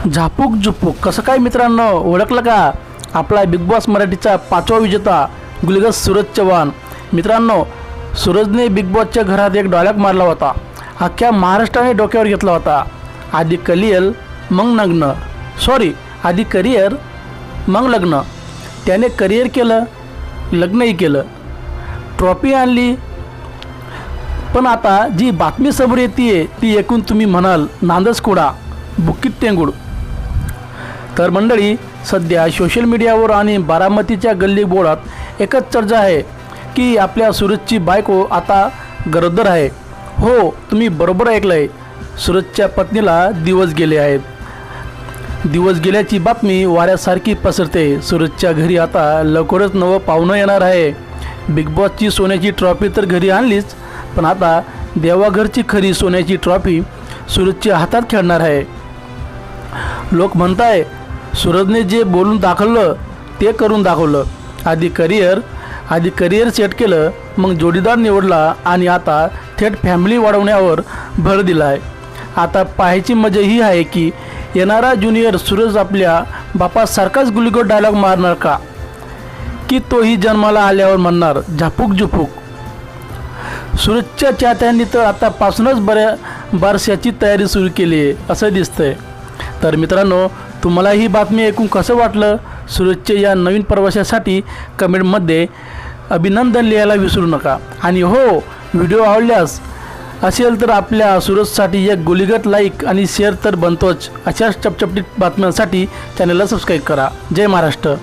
झापूक झुपूक कसं काय मित्रांनो, ओळखलं का? आपला बिग बॉस मराठीचा 5वा विजेता गुलगत सूरज चव्हाण. मित्रांनो, सूरजने बिग बॉसच्या घरात एक डायलॉग मारला होता, अख्ख्या महाराष्ट्राने डोक्यावर घेतला होता. आधी कलियल मग लग्न, आधी करिअर मग लग्न. त्याने करिअर केलं, लग्नही केलं, ट्रॉफी आणली. पण आता जी बातमी समोर येते ती ऐकून तुम्ही म्हणाल नांदच कुडा, बुक्कीत टेंगुड. तर मंडळी, सध्या सोशल मीडियावर आणि बारामतीच्या गल्ली बोळात एकच चर्चा आहे की आपल्या सूरजची बायको आता गरोदर आहे. हो, तुम्ही बरोबर ऐकलं आहे. सूरजच्या पत्नीला दिवस गेले आहेत. दिवस गेल्याची बातमी वाऱ्यासारखी पसरते. सूरजच्या घरी आता लवकरच नवं पाहुणं येणार आहे. बिग बॉसची सोन्याची ट्रॉफी तर घरी आणलीच, पण आता देवाघरची खरी सोन्याची ट्रॉफी सूरजच्या हातात खेळणार आहे. लोक म्हणताय सूरजने जे बोलून दाखवलं ते करून दाखवलं. आधी करिअर सेट केलं, मग जोडीदार निवडला आणि आता थेट फॅमिली वाढवण्यावर भर दिला आहे. आता पाहायची मजा ही आहे की येणारा ज्युनियर सूरज आपल्या बापासारखाच गुलगट डायलॉग मारणार का, की तोही जन्माला आल्यावर म्हणणार झापूक झुपूक. सूरजच्या चाहत्यांनी तर आतापासूनच बारशाची तयारी सुरू केली आहे असं दिसतंय. तर मित्रांनो, तुम्हाला ही बातमी ऐकून कसं वाटलं? सूरजच्या या नवीन प्रवासासाठी कमेंटमध्ये अभिनंदन लिहायला विसरू नका. आणि हो, व्हिडिओ आवडल्यास असेल तर आपल्या सूरजसाठी एक गुलगट लाईक आणि शेअर तर बनतोच. अशाच चपचपटीत बातम्यांसाठी चॅनलला सबस्क्राईब करा. जय महाराष्ट्र.